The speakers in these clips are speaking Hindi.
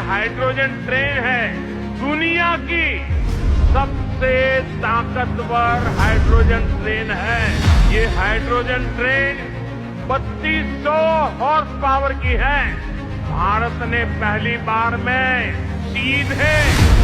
हाइड्रोजन ट्रेन है दुनिया की सबसे ताकतवर हाइड्रोजन ट्रेन है। ये हाइड्रोजन ट्रेन 3200 हॉर्स पावर की है। भारत ने पहली बार में सीधे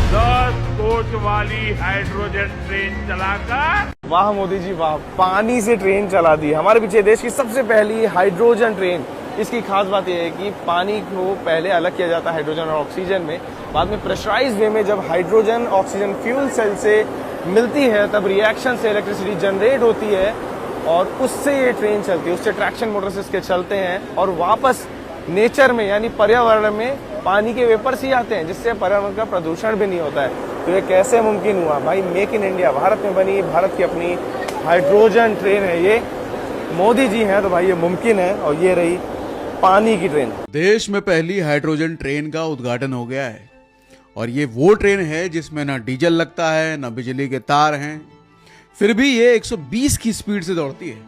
10 कोच वाली हाइड्रोजन ट्रेन चलाकर, वाह मोदी जी वाह, पानी से ट्रेन चला दी। हमारे पीछे देश की सबसे पहली हाइड्रोजन ट्रेन। इसकी खास बात यह है कि पानी को पहले अलग किया जाता है हाइड्रोजन और ऑक्सीजन में, बाद में प्रेशराइज्ड वे में जब हाइड्रोजन ऑक्सीजन फ्यूल सेल से मिलती है तब रिएक्शन से इलेक्ट्रिसिटी जनरेट होती है और उससे ये ट्रेन चलती है। उससे ट्रैक्शन मोटर्स इसके चलते हैं और वापस नेचर में यानी पर्यावरण में पानी के वेपर्स ही आते हैं, जिससे पर्यावरण का प्रदूषण भी नहीं होता है। तो ये कैसे मुमकिन हुआ भाई? मेक इन इंडिया, भारत में बनी भारत की अपनी हाइड्रोजन ट्रेन है ये। मोदी जी हैं तो भाई ये मुमकिन है। और ये रही पानी की ट्रेन। देश में पहली हाइड्रोजन ट्रेन का उद्घाटन हो गया है और ये वो ट्रेन है जिसमें ना डीजल लगता है ना बिजली के तार हैं, फिर भी ये 120 की स्पीड से दौड़ती है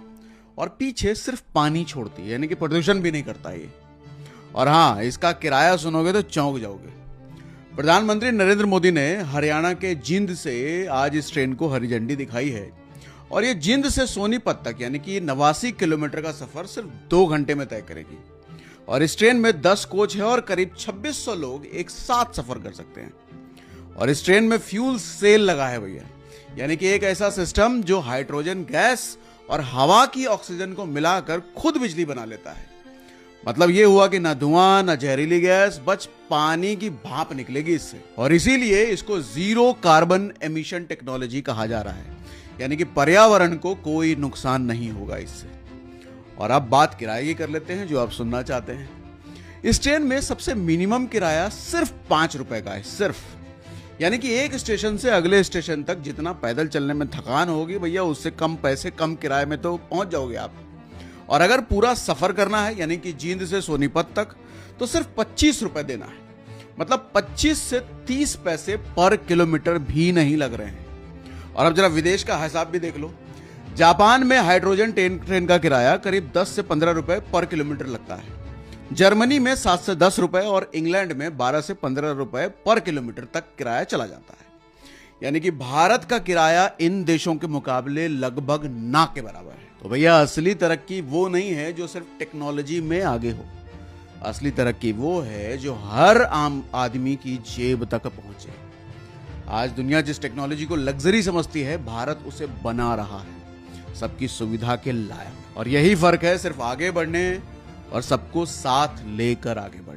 और पीछे सिर्फ पानी छोड़ती है, यानी कि प्रदूषण भी नहीं करता ये। और हाँ, इसका किराया सुनोगे तो चौंक जाओगे। प्रधानमंत्री नरेंद्र मोदी ने हरियाणा के जिंद से आज इस ट्रेन को हरी झंडी दिखाई है और ये जिंद से सोनीपत तक यानी कि 89 किलोमीटर का सफर सिर्फ 2 घंटे में तय करेगी। और इस ट्रेन में 10 कोच है और करीब 2600 लोग एक साथ सफर कर सकते हैं। और इस ट्रेन में फ्यूल सेल लगा है भैया, यानी कि एक ऐसा सिस्टम जो हाइड्रोजन गैस और हवा की ऑक्सीजन को मिलाकर खुद बिजली बना लेता है। मतलब ये हुआ कि ना धुआं ना जहरीली गैस, बस पानी की भाप निकलेगी इससे। और इसीलिए इसको जीरो कार्बन एमिशन टेक्नोलॉजी कहा जा रहा है, यानी कि पर्यावरण को कोई नुकसान नहीं होगा इससे। और अब बात किराए की कर लेते हैं जो आप सुनना चाहते हैं। इस ट्रेन में सबसे मिनिमम किराया सिर्फ 5 रुपए का है, सिर्फ। यानी कि एक स्टेशन से अगले स्टेशन तक जितना पैदल चलने में थकान होगी भैया, उससे कम पैसे कम किराए में तो पहुंच जाओगे आप। और अगर पूरा सफर करना है यानी कि जींद से सोनीपत तक, तो सिर्फ 25 रुपए देना है। मतलब 25 से 30 पैसे पर किलोमीटर भी नहीं लग रहे हैं। और अब जरा विदेश का हिसाब भी देख लो। जापान में हाइड्रोजन ट्रेन का किराया करीब 10 से 15 रुपए पर किलोमीटर लगता है। जर्मनी में 7 से 10 रुपए और इंग्लैंड में 12 से 15 रुपए पर किलोमीटर तक किराया चला जाता है। यानी कि भारत का किराया इन देशों के मुकाबले लगभग ना के बराबर है। तो भैया असली तरक्की वो नहीं है जो सिर्फ टेक्नोलॉजी में आगे हो। असली तरक्की वो है जो हर आम आदमी की जेब तक पहुंचे। आज दुनिया जिस टेक्नोलॉजी को लग्जरी समझती है, भारत उसे बना रहा है सबकी सुविधा के लायक। और यही फर्क है सिर्फ आगे बढ़ने और सबको साथ लेकर आगे बढ़ने।